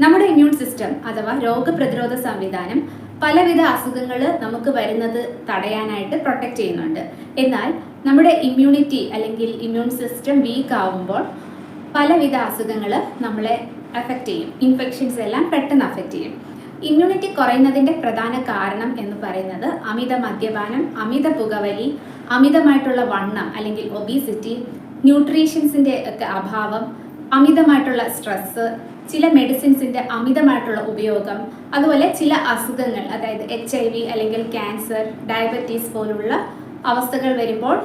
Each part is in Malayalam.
നമ്മുടെ ഇമ്മ്യൂൺ സിസ്റ്റം അഥവാ രോഗപ്രതിരോധ സംവിധാനം പലവിധ അസുഖങ്ങൾ നമുക്ക് വരുന്നത് തടയാനായിട്ട് പ്രൊട്ടക്റ്റ് ചെയ്യുന്നുണ്ട്. എന്നാൽ നമ്മുടെ ഇമ്മ്യൂണിറ്റി അല്ലെങ്കിൽ ഇമ്മ്യൂൺ സിസ്റ്റം വീക്ക് ആവുമ്പോൾ പലവിധ അസുഖങ്ങൾ നമ്മളെ അഫക്റ്റ് ചെയ്യും. ഇൻഫെക്ഷൻസ് എല്ലാം പെട്ടെന്ന് അഫക്റ്റ് ചെയ്യും. ഇമ്മ്യൂണിറ്റി കുറയുന്നതിൻ്റെ പ്രധാന കാരണം എന്ന് പറയുന്നത് അമിത മദ്യപാനം, അമിത പുകവലി, അമിതമായിട്ടുള്ള വണ്ണം അല്ലെങ്കിൽ ഒബീസിറ്റി, ന്യൂട്രീഷ്യൻസിൻ്റെ ഒക്കെ അഭാവം, അമിതമായിട്ടുള്ള സ്ട്രെസ്സ്, ചില മെഡിസിൻസിൻ്റെ അമിതമായിട്ടുള്ള ഉപയോഗം, അതുപോലെ ചില അസുഖങ്ങൾ അതായത് HIV അല്ലെങ്കിൽ ക്യാൻസർ, ഡയബറ്റീസ് പോലുള്ള അവസ്ഥകൾ വരുമ്പോൾ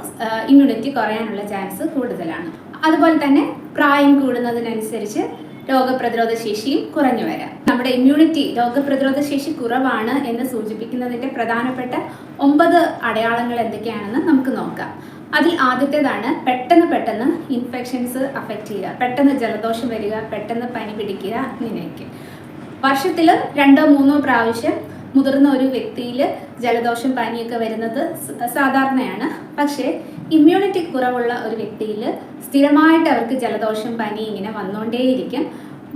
ഇമ്മ്യൂണിറ്റി കുറയാനുള്ള ചാൻസ് കൂടുതലാണ്. അതുപോലെ തന്നെ പ്രായം കൂടുന്നതിനനുസരിച്ച് രോഗപ്രതിരോധ ശേഷിയും കുറഞ്ഞു വരാം. നമ്മുടെ ഇമ്മ്യൂണിറ്റി രോഗപ്രതിരോധ ശേഷി കുറവാണ് എന്ന് സൂചിപ്പിക്കുന്നതിൻ്റെ പ്രധാനപ്പെട്ട 9 അടയാളങ്ങൾ എന്തൊക്കെയാണെന്ന് നമുക്ക് നോക്കാം. അതിൽ ആദ്യത്തേതാണ് പെട്ടെന്ന് ഇൻഫെക്ഷൻസ് അഫക്റ്റ് ചെയ്യുക, പെട്ടെന്ന് ജലദോഷം വരിക, പെട്ടെന്ന് പനി പിടിക്കുക. ഇങ്ങനെയൊക്കെ വർഷത്തിൽ 2-3 പ്രാവശ്യം മുതിർന്ന ഒരു വ്യക്തിയിൽ ജലദോഷം പനിയൊക്കെ വരുന്നത് സാധാരണയാണ്. പക്ഷേ ഇമ്മ്യൂണിറ്റി കുറവുള്ള ഒരു വ്യക്തിയിൽ സ്ഥിരമായിട്ട് അവർക്ക് ജലദോഷം പനി ഇങ്ങനെ വന്നുകൊണ്ടേയിരിക്കും.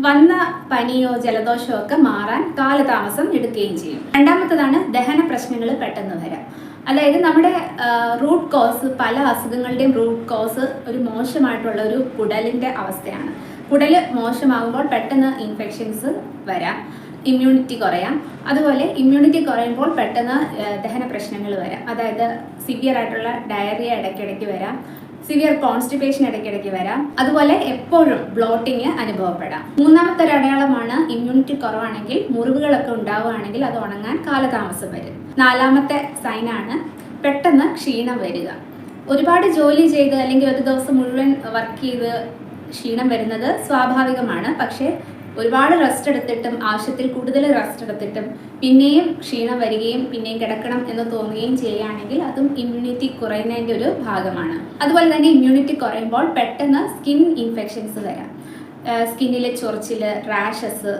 വന്ന പനിയോ ജലദോഷമോ ഒക്കെ മാറാൻ കാലതാമസം എടുക്കുകയും ചെയ്യും. രണ്ടാമത്തേതാണ് ദഹന പ്രശ്നങ്ങൾ പെട്ടെന്ന് വരാം. അതായത് നമ്മുടെ റൂട്ട് കോസ്, പല അസുഖങ്ങളുടെയും റൂട്ട് കോസ് ഒരു മോശമായിട്ടുള്ള ഒരു കുടലിൻ്റെ അവസ്ഥയാണ്. കുടൽ മോശമാകുമ്പോൾ പെട്ടെന്ന് ഇൻഫെക്ഷൻസ് വരാം, ഇമ്മ്യൂണിറ്റി കുറയാം. അതുപോലെ ഇമ്മ്യൂണിറ്റി കുറയുമ്പോൾ പെട്ടെന്ന് ദഹന പ്രശ്നങ്ങൾ വരാം. അതായത് സിവിയർ ആയിട്ടുള്ള ഡയറിയ ഇടയ്ക്കിടയ്ക്ക് വരാം, സിവിയർ കോൺസ്റ്റിപ്പേഷൻ ഇടയ്ക്കിടയ്ക്ക് വരാം. അതുപോലെ എപ്പോഴും ബ്ലോട്ടിങ് അനുഭവപ്പെടാം. മൂന്നാമത്തെ ഒരു അടയാളമാണ് ഇമ്മ്യൂണിറ്റി കുറവാണെങ്കിൽ മുറിവുകളൊക്കെ ഉണ്ടാവുകയാണെങ്കിൽ അത് ഉണങ്ങാൻ കാലതാമസം വരും. നാലാമത്തെ സൈനാണ് പെട്ടെന്ന് ക്ഷീണം വരിക. ഒരുപാട് ജോലി ചെയ്ത് അല്ലെങ്കിൽ ഒരു ദിവസം മുഴുവൻ വർക്ക് ചെയ്ത് ക്ഷീണം വരുന്നത് സ്വാഭാവികമാണ്. പക്ഷേ ഒരുപാട് റെസ്റ്റ് എടുത്തിട്ടും ആവശ്യത്തിൽ കൂടുതൽ റെസ്റ്റ് എടുത്തിട്ടും പിന്നെയും ക്ഷീണം വരികയും പിന്നെയും കിടക്കണം എന്ന് തോന്നുകയും ചെയ്യുകയാണെങ്കിൽ അതും ഇമ്മ്യൂണിറ്റി കുറയുന്നതിൻ്റെ ഒരു ഭാഗമാണ്. അതുപോലെ തന്നെ ഇമ്മ്യൂണിറ്റി കുറയുമ്പോൾ പെട്ടെന്ന് സ്കിൻ ഇൻഫെക്ഷൻസ് വരാം. സ്കിന്നിൽ ചൊറിച്ചിൽ, റാഷസ്,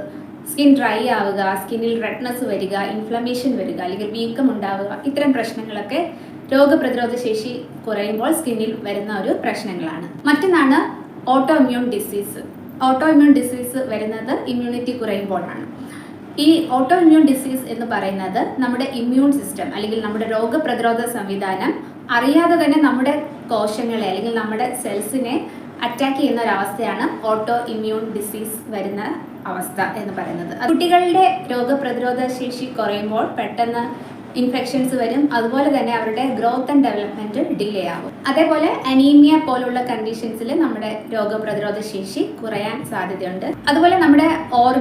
സ്കിൻ ഡ്രൈ ആവുക, സ്കിന്നിൽ റെഡ്നെസ് വരിക, ഇൻഫ്ലമേഷൻ വരിക അല്ലെങ്കിൽ വീക്കം ഉണ്ടാവുക. ഇത്തരം പ്രശ്നങ്ങളൊക്കെ രോഗപ്രതിരോധ ശേഷി കുറയുമ്പോൾ സ്കിന്നിൽ വരുന്ന ഒരു പ്രശ്നങ്ങളാണ്. മറ്റൊന്നാണ് auto immune disease. Auto immune disease വരുന്നത് ഇമ്മ്യൂണിറ്റി കുറയുമ്പോഴാണ്. ഈ ഓട്ടോ ഇമ്മ്യൂൺ ഡിസീസ് എന്ന് പറയുന്നത് നമ്മുടെ ഇമ്മ്യൂൺ സിസ്റ്റം അല്ലെങ്കിൽ നമ്മുടെ രോഗപ്രതിരോധ സംവിധാനം അറിയാതെ തന്നെ നമ്മുടെ കോശങ്ങളെ അല്ലെങ്കിൽ നമ്മുടെ സെൽസിനെ അറ്റാക്ക് ചെയ്യുന്ന ഒരവസ്ഥയാണ് ഓട്ടോ ഇമ്മ്യൂൺ ഡിസീസ് വരുന്ന അവസ്ഥ എന്ന് പറയുന്നത്. കുട്ടികളുടെ രോഗപ്രതിരോധ ശേഷി കുറയുമ്പോൾ പെട്ടെന്ന് ഇൻഫെക്ഷൻസ് വരും. അതുപോലെ തന്നെ അവരുടെ ഗ്രോത്ത് ആൻഡ് ഡെവലപ്മെന്റ് ഡിലേ ആകും. അതേപോലെ അനീമിയ പോലുള്ള കണ്ടീഷൻസിൽ നമ്മുടെ രോഗപ്രതിരോധ ശേഷി കുറയാൻ സാധ്യതയുണ്ട്. അതുപോലെ നമ്മുടെ